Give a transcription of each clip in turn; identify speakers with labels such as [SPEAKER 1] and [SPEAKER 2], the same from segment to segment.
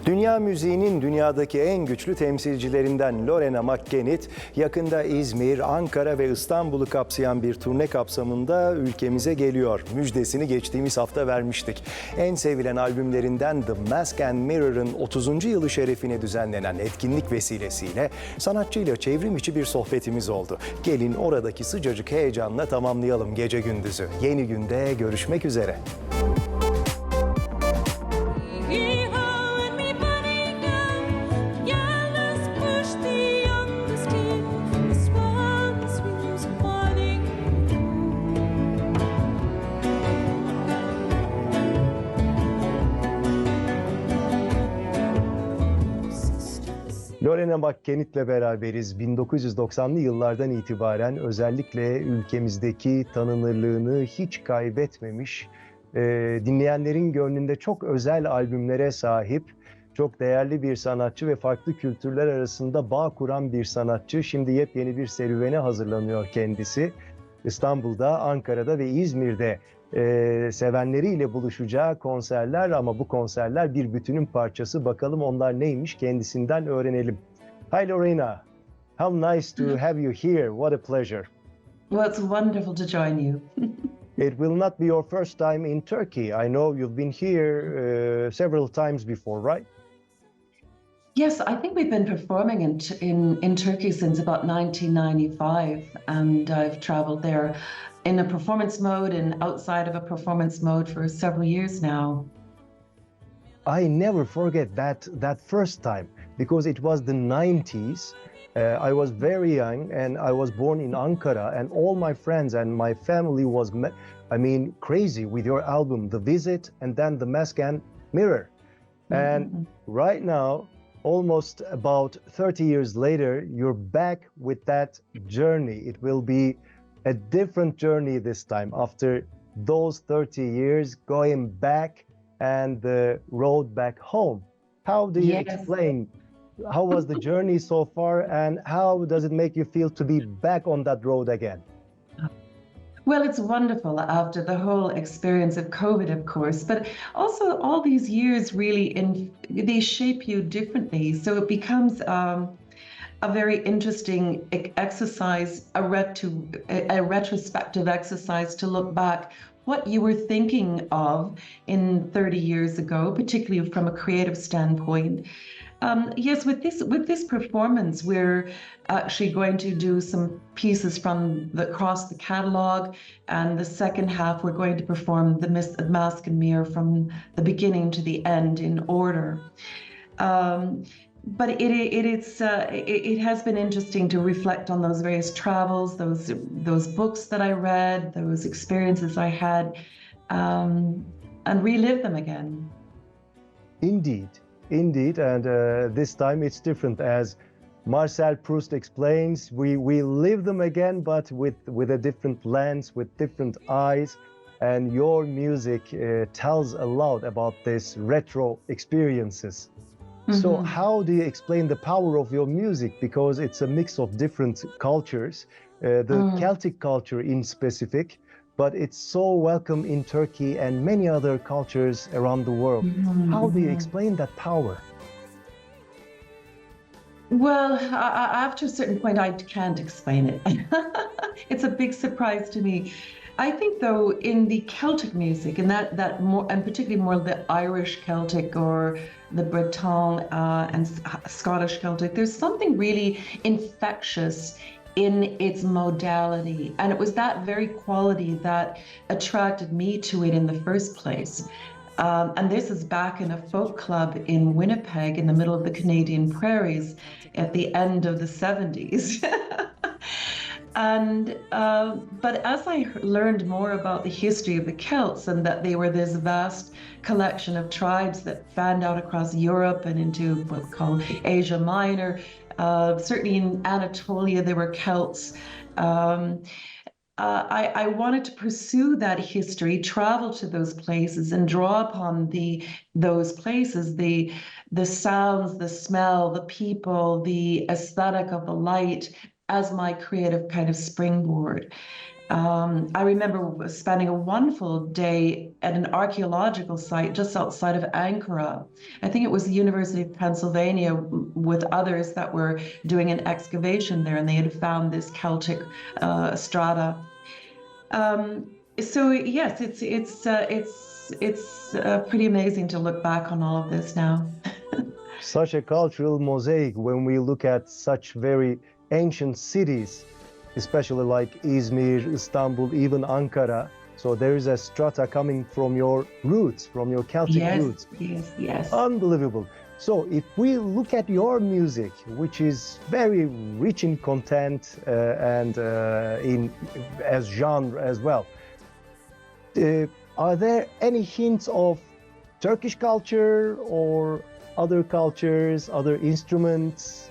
[SPEAKER 1] Dünya müziğinin dünyadaki en güçlü temsilcilerinden Loreena Mckennitt, yakında İzmir, Ankara ve İstanbul'u kapsayan bir turne kapsamında ülkemize geliyor. Müjdesini geçtiğimiz hafta vermiştik. En sevilen albümlerinden The Mask and Mirror'ın 30. yılı şerefine düzenlenen etkinlik vesilesiyle sanatçıyla çevrim içi bir sohbetimiz oldu. Gelin oradaki sıcacık heyecanla tamamlayalım gece gündüzü. Yeni günde görüşmek üzere. Loreena Mckennitt'le beraberiz. 1990'lı yıllardan itibaren özellikle ülkemizdeki tanınırlığını hiç kaybetmemiş, dinleyenlerin gönlünde çok özel albümlere sahip, çok değerli bir sanatçı ve farklı kültürler arasında bağ kuran bir sanatçı. Şimdi yepyeni bir serüvene hazırlanıyor kendisi. İstanbul'da, Ankara'da ve İzmir'de sevenleriyle buluşacağı konserler, ama bu konserler bir bütünün parçası. Bakalım onlar neymiş, kendisinden öğrenelim. Hi Loreena, how nice to have you here. What a pleasure.
[SPEAKER 2] Well, it's wonderful to join you.
[SPEAKER 1] It will not be your first time in Turkey. I know you've been here several times before, right?
[SPEAKER 2] Yes, I think we've been performing in Turkey since about 1995, and I've traveled there in a performance mode and outside of a performance mode for several years now.
[SPEAKER 1] I never forget that first time, because it was the 90s. I was very young and I was born in Ankara, and all my friends and my family was, crazy with your album, The Visit, and then The Mask and Mirror. And right now, almost about 30 years later, you're back with that journey. It will be a different journey this time after those 30 years, going back and the road back home. How do you explain, how was the journey so far, and how does it make you feel to be back on that road again?
[SPEAKER 2] Well, it's wonderful after the whole experience of COVID, of course, but also all these years really, they shape you differently. So it becomes a very interesting exercise, a retrospective exercise to look back what you were thinking of in 30 years ago, particularly from a creative standpoint. Yes, with this performance, we're actually going to do some pieces from across the catalog, and the second half we're going to perform the Mask and Mirror from the beginning to the end in order. But it has been interesting to reflect on those various travels, those books that I read, those experiences I had, and relive them again.
[SPEAKER 1] Indeed, and this time it's different. As Marcel Proust explains, we live them again, but with a different lens, with different eyes, and your music tells a lot about this retro experiences. So how do you explain the power of your music? Because it's a mix of different cultures, the Celtic culture in specific, but it's so welcome in Turkey and many other cultures around the world. How do you explain that power?
[SPEAKER 2] Well, after a certain point, I can't explain it. It's a big surprise to me. I think, though, in the Celtic music, and that more, and particularly more the Irish Celtic or the Breton and Scottish Celtic, there's something really infectious in its modality, and it was that very quality that attracted me to it in the first place. And this is back in a folk club in Winnipeg in the middle of the Canadian prairies at the end of the 70s. And but as I learned more about the history of the Celts, and that they were this vast collection of tribes that fanned out across Europe and into what we call Asia Minor, certainly in Anatolia there were Celts. I wanted to pursue that history, travel to those places, and draw upon those places, the sounds, the smell, the people, the aesthetic of the light, as my creative kind of springboard. I remember spending a wonderful day at an archaeological site just outside of Ankara. I think it was the University of Pennsylvania with others that were doing an excavation there, and they had found this Celtic strata. So yes, it's pretty amazing to look back on all of this now.
[SPEAKER 1] Such a cultural mosaic when we look at such very ancient cities, especially like Izmir, Istanbul, even Ankara. So there is a strata coming from your roots, from your Celtic roots.
[SPEAKER 2] Yes, yes.
[SPEAKER 1] Unbelievable. So if we look at your music, which is very rich in content and in as genre as well, are there any hints of Turkish culture or other cultures, other instruments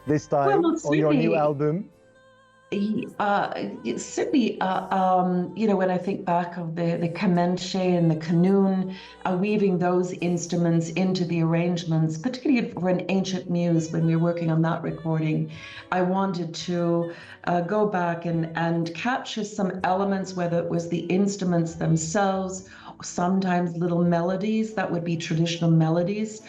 [SPEAKER 1] this time on your new album?
[SPEAKER 2] Certainly, when I think back of the kemençe and the kanun, weaving those instruments into the arrangements, particularly for an ancient muse, when we were working on that recording, I wanted to go back and capture some elements, whether it was the instruments themselves, sometimes little melodies that would be traditional melodies.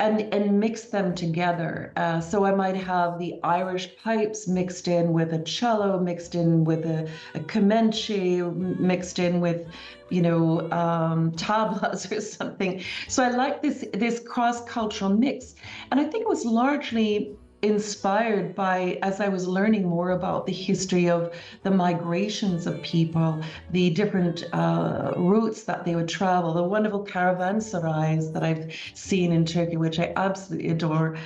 [SPEAKER 2] And mix them together. So I might have the Irish pipes mixed in with a cello, mixed in with a kemençe, mixed in with, tablas or something. So I like this cross-cultural mix. And I think it was largely inspired by, as I was learning more about the history of the migrations of people, the different routes that they would travel, the wonderful caravanserais that I've seen in Turkey, which I absolutely adore.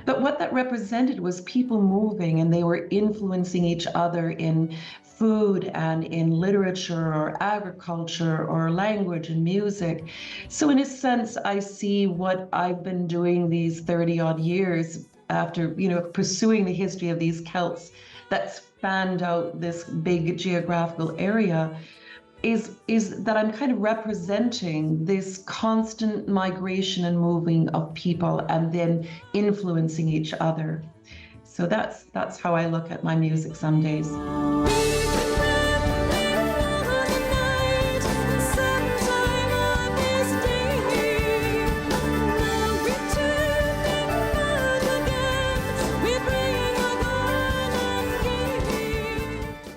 [SPEAKER 2] But what that represented was people moving, and they were influencing each other in food and in literature or agriculture or language and music. So in a sense, I see what I've been doing these 30 odd years after, pursuing the history of these Celts that spanned out this big geographical area, is that I'm kind of representing this constant migration and moving of people and then influencing each other. So that's how I look at my music some days.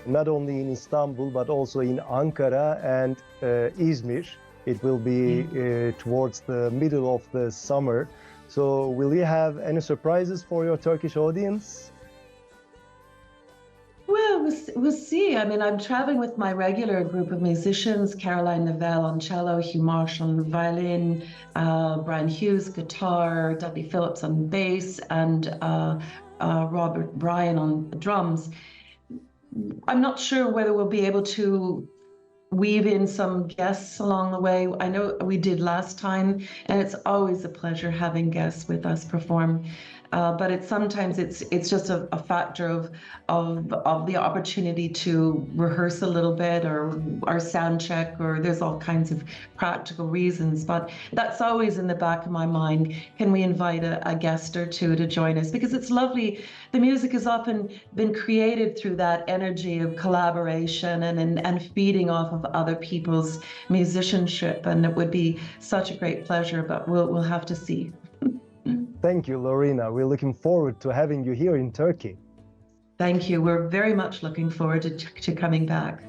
[SPEAKER 1] Not only in Istanbul, but also in Ankara and Izmir. It will be towards the middle of the summer. So will you have any surprises for your Turkish audience?
[SPEAKER 2] Well, we'll see. I mean, I'm traveling with my regular group of musicians, Caroline Novell on cello, Hugh Marshall on violin, Brian Hughes guitar, Dudley Phillips on bass, and Robert Bryan on drums. I'm not sure whether we'll be able to weave in some guests along the way. I know we did last time, and it's always a pleasure having guests with us perform. But sometimes it's just a factor of the opportunity to rehearse a little bit or sound check, or there's all kinds of practical reasons. But that's always in the back of my mind. Can we invite a guest or two to join us? Because it's lovely. The music has often been created through that energy of collaboration and feeding off of other people's musicianship. And it would be such a great pleasure, but we'll have to see.
[SPEAKER 1] Thank you, Loreena. We're looking forward to having you here in Turkey.
[SPEAKER 2] Thank you. We're very much looking forward to coming back.